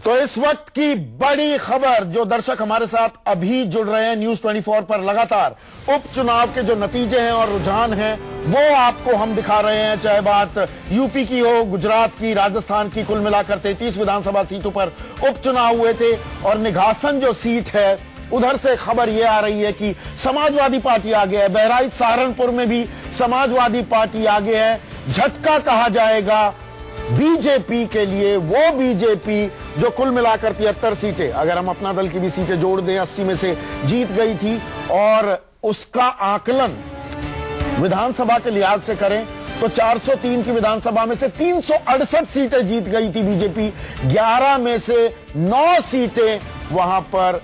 तो इस वक्त की बड़ी खबर, जो दर्शक हमारे साथ अभी जुड़ रहे हैं न्यूज 24 पर, लगातार उपचुनाव के जो नतीजे हैं और रुझान हैं वो आपको हम दिखा रहे हैं। चाहे बात यूपी की हो, गुजरात की, राजस्थान की, कुल मिलाकर 33 विधानसभा सीटों पर उपचुनाव हुए थे और निघासन जो सीट है उधर से खबर यह आ रही है कि समाजवादी पार्टी आगे है। बहराइच सहारनपुर में भी समाजवादी पार्टी आगे है। झटका कहा जाएगा बीजेपी के लिए, वो बीजेपी जो कुल मिलाकर 73 सीटें, अगर हम अपना दल की भी सीटें जोड़ दें, 80 में से जीत गई थी और उसका आकलन विधानसभा के लिहाज से करें तो 403 की विधानसभा में से 368 सीटें जीत गई थी बीजेपी। 11 में से 9 सीटें वहां पर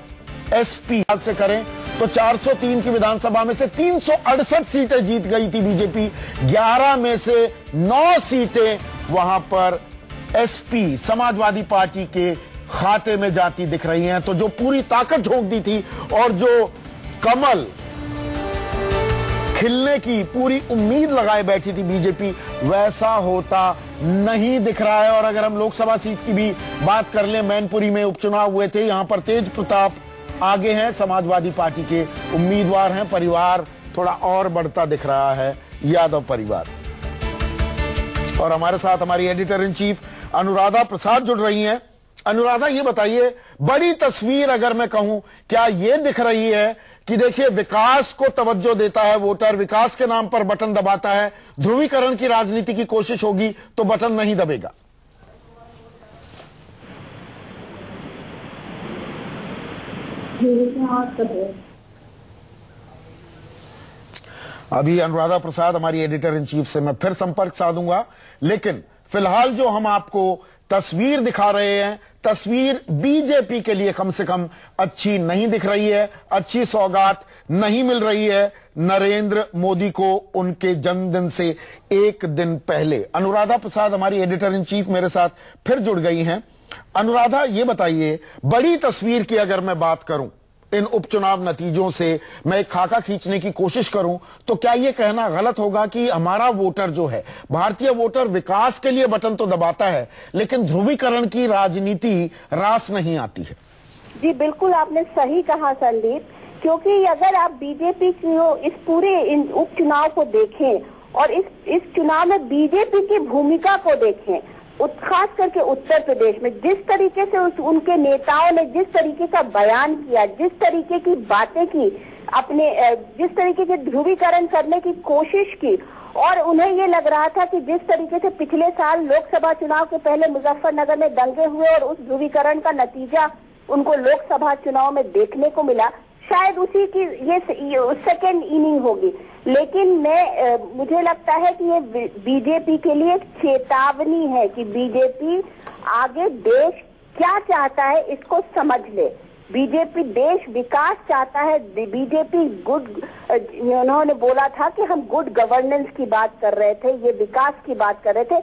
एसपी से करें तो 403 की विधानसभा में से 368 सीटें जीत गई थी बीजेपी। 11 में से 9 सीटें वहां पर एसपी समाजवादी पार्टी के खाते में जाती दिख रही हैं। तो जो पूरी ताकत झोंक दी थी और जो कमल खिलने की पूरी उम्मीद लगाए बैठी थी बीजेपी, वैसा होता नहीं दिख रहा है। और अगर हम लोकसभा सीट की भी बात कर लें, मैनपुरी में उपचुनाव हुए थे, यहां पर तेज प्रताप आगे हैं, समाजवादी पार्टी के उम्मीदवार हैं। परिवार थोड़ा और बढ़ता दिख रहा है, यादव परिवार। और हमारे साथ हमारी editor in chief Anuradha Prasad जुड़ रही हैं। अनुराधा, ये बताइए, बड़ी तस्वीर अगर मैं कहूं, क्या ये दिख रही है कि देखिए विकास को तवज्जो देता है वोटर, विकास के नाम पर बटन दबाता है, ध्रुवीकरण की राजनीति की कोशिश होगी तो बटन नहीं दबेगा? अभी अनुराधा प्रसाद हमारी एडिटर इन चीफ से मैं फिर संपर्क साधूंगा, लेकिन फिलहाल जो हम आपको तस्वीर दिखा रहे हैं, तस्वीर बीजेपी के लिए कम से कम अच्छी नहीं दिख रही है। अच्छी सौगात नहीं मिल रही है नरेंद्र मोदी को उनके जन्मदिन से एक दिन पहले। अनुराधा प्रसाद हमारी एडिटर इन चीफ मेरे साथ फिर जुड़ गई हैं। अनुराधा, ये बताइए, बड़ी तस्वीर की अगर मैं बात करूं, इन उपचुनाव नतीजों से मैं एक खाका खींचने की कोशिश करूं, तो क्या यह कहना गलत होगा कि हमारा वोटर जो है, भारतीय वोटर, विकास के लिए बटन तो दबाता है लेकिन ध्रुवीकरण की राजनीति रास नहीं आती है? जी बिल्कुल, आपने सही कहा संदीप, क्योंकि अगर आप बीजेपी की इस पूरे उपचुनाव को देखें और इस चुनाव में बीजेपी की भूमिका को देखें, खास करके उत्तर प्रदेश में जिस तरीके से उनके नेताओं ने जिस तरीके का बयान किया, जिस तरीके की बातें की, अपने जिस तरीके के ध्रुवीकरण करने की कोशिश की, और उन्हें ये लग रहा था कि जिस तरीके से पिछले साल लोकसभा चुनाव के पहले मुजफ्फरनगर में दंगे हुए और उस ध्रुवीकरण का नतीजा उनको लोकसभा चुनाव में देखने को मिला, शायद उसी की ये सेकेंड इनिंग होगी। लेकिन मुझे लगता है कि ये बीजेपी के लिए एक चेतावनी है कि बीजेपी आगे देश क्या चाहता है इसको समझ ले। बीजेपी देश विकास चाहता है। बीजेपी उन्होंने बोला था कि हम गुड गवर्नेंस की बात कर रहे थे, ये विकास की बात कर रहे थे।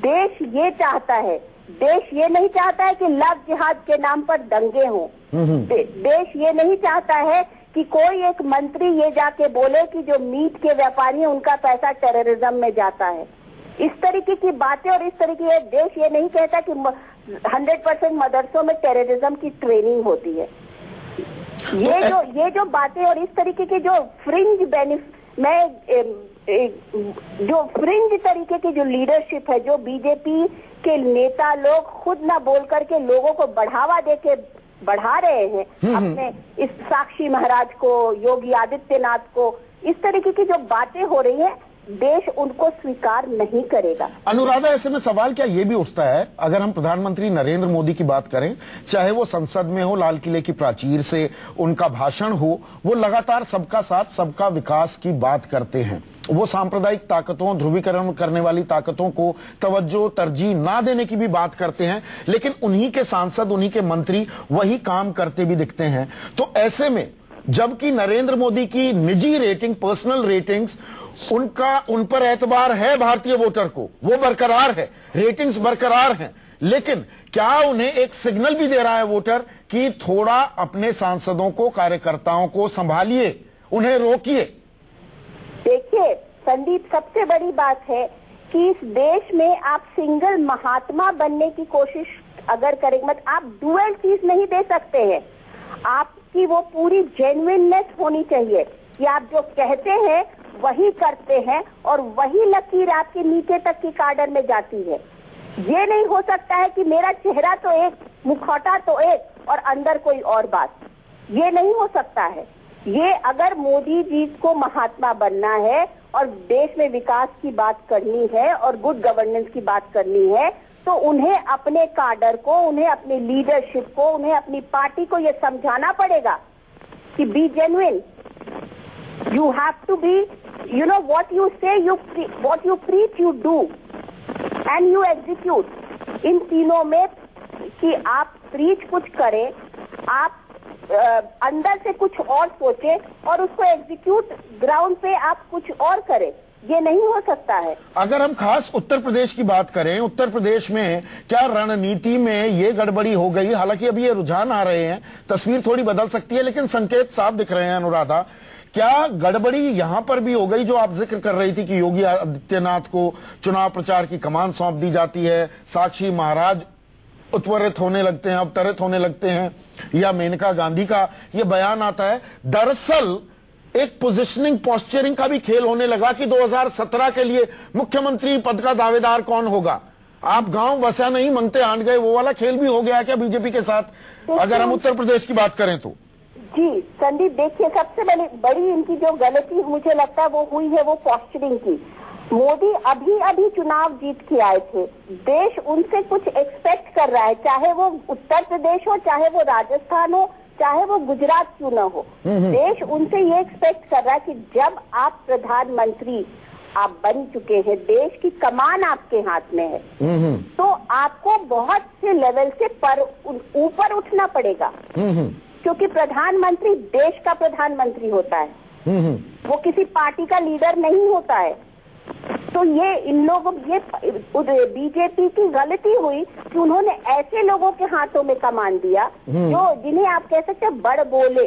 देश ये चाहता है, देश ये नहीं चाहता है कि लव जिहाद के नाम पर दंगे हों। देश ये नहीं चाहता है कि कोई एक मंत्री ये जाके बोले कि जो मीट के व्यापारी हैं उनका पैसा टेररिज्म में जाता है। इस तरीके की बातें और इस तरीके देश ये नहीं कहता कि 100% मदरसों में टेररिज्म की ट्रेनिंग होती है। ये जो बातें और इस तरीके के जो फ्रिंज जो फ्रिंज तरीके की जो लीडरशिप है, जो बीजेपी के नेता लोग खुद ना बोल करके लोगों को बढ़ावा देके बढ़ा रहे हैं, अपने इस साक्षी महाराज को, योगी आदित्यनाथ को, इस तरीके की जो बातें हो रही हैं, देश उनको स्वीकार नहीं करेगा। अनुराधा, ऐसे में सवाल क्या ये भी उठता है, अगर हम प्रधानमंत्री नरेंद्र मोदी की बात करें, चाहे वो संसद में हो, लाल किले की प्राचीर से उनका भाषण हो, वो लगातार सबका साथ सबका विकास की बात करते हैं। वो सांप्रदायिक ताकतों, ध्रुवीकरण करने वाली ताकतों को तवज्जो, तरजीह ना देने की भी बात करते हैं, लेकिन उन्हीं के सांसद, उन्हीं के मंत्री वही काम करते भी दिखते हैं। तो ऐसे में जबकि नरेंद्र मोदी की निजी रेटिंग, पर्सनल रेटिंग्स, उन पर एतबार है भारतीय वोटर को, वो बरकरार है, रेटिंग्स बरकरार हैं, लेकिन क्या उन्हें एक सिग्नल भी दे रहा है वोटर कि थोड़ा अपने सांसदों को, कार्यकर्ताओं को संभालिए, उन्हें रोकिए? देखिए संदीप, सबसे बड़ी बात है कि इस देश में आप सिंगल महात्मा बनने की कोशिश अगर करेंगे, मत आप डुअल चीज नहीं दे सकते हैं। आपकी वो पूरी जेन्युइननेस होनी चाहिए कि आप जो कहते हैं वही करते हैं और वही लकीर आपके नीचे तक की काडर में जाती है। ये नहीं हो सकता है कि मेरा चेहरा तो एक, मुखौटा तो एक और अंदर कोई और बात। ये नहीं हो सकता है। ये अगर मोदी जी को महात्मा बनना है और देश में विकास की बात करनी है और गुड गवर्नेंस की बात करनी है, तो उन्हें अपने काडर को, उन्हें अपनी लीडरशिप को, उन्हें अपनी पार्टी को ये समझाना पड़ेगा कि be genuine, you have to be, you know what you say, what you preach you do and you execute. इन तीनों में कि आप प्रीच कुछ करें, आप अंदर से कुछ और सोचे और उसको एग्जीक्यूट ग्राउंड पे आप कुछ और करें, ये नहीं हो सकता है। अगर हम खास उत्तर प्रदेश की बात करें, उत्तर प्रदेश में क्या रणनीति में ये गड़बड़ी हो गई? हालांकि अभी ये रुझान आ रहे हैं, तस्वीर थोड़ी बदल सकती है, लेकिन संकेत साफ दिख रहे हैं। अनुराधा, क्या गड़बड़ी यहां पर भी हो गई जो आप जिक्र कर रही थी कि योगी आदित्यनाथ को चुनाव प्रचार की कमान सौंप दी जाती है, साक्षी महाराज उत्वरित होने लगते हैं, अवतरित होने लगते हैं, या मेनका गांधी का ये बयान आता है? दरअसल एक पोजिशनिंग, पोस्चरिंग का भी खेल होने लगा कि 2017 के लिए मुख्यमंत्री पद का दावेदार कौन होगा। आप गांव बसा नहीं मंगते आंट गए, वो वाला खेल भी हो गया क्या बीजेपी के साथ, अगर हम उत्तर प्रदेश की बात करें तो? जी संदीप, देखिए सबसे बड़ी इनकी जो गलती मुझे लगता है वो हुई है वो पोस्चरिंग की। मोदी अभी अभी चुनाव जीत के आए थे, देश उनसे कुछ एक्सपेक्ट कर रहा है, चाहे वो उत्तर प्रदेश हो, चाहे वो राजस्थान हो, चाहे वो गुजरात क्यों न हो। देश उनसे ये एक्सपेक्ट कर रहा है कि जब आप प्रधानमंत्री आप बन चुके हैं, देश की कमान आपके हाथ में है, तो आपको बहुत से लेवल से ऊपर उठना पड़ेगा, क्योंकि प्रधानमंत्री देश का प्रधानमंत्री होता है, वो किसी पार्टी का लीडर नहीं होता है। तो ये इन लोगों, ये बीजेपी की गलती हुई कि उन्होंने ऐसे लोगों के हाथों में कमान दिया जो, जिन्हें आप कह सकते हैं बड़ बोले।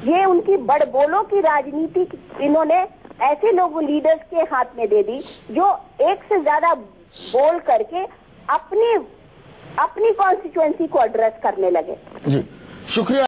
ये उनकी बड़ बोलों की राजनीति इन्होंने ऐसे लोगों, लीडर्स के हाथ में दे दी जो एक से ज्यादा बोल करके अपनी कॉन्स्टिट्यूएंसी को एड्रेस करने लगे। जी शुक्रिया।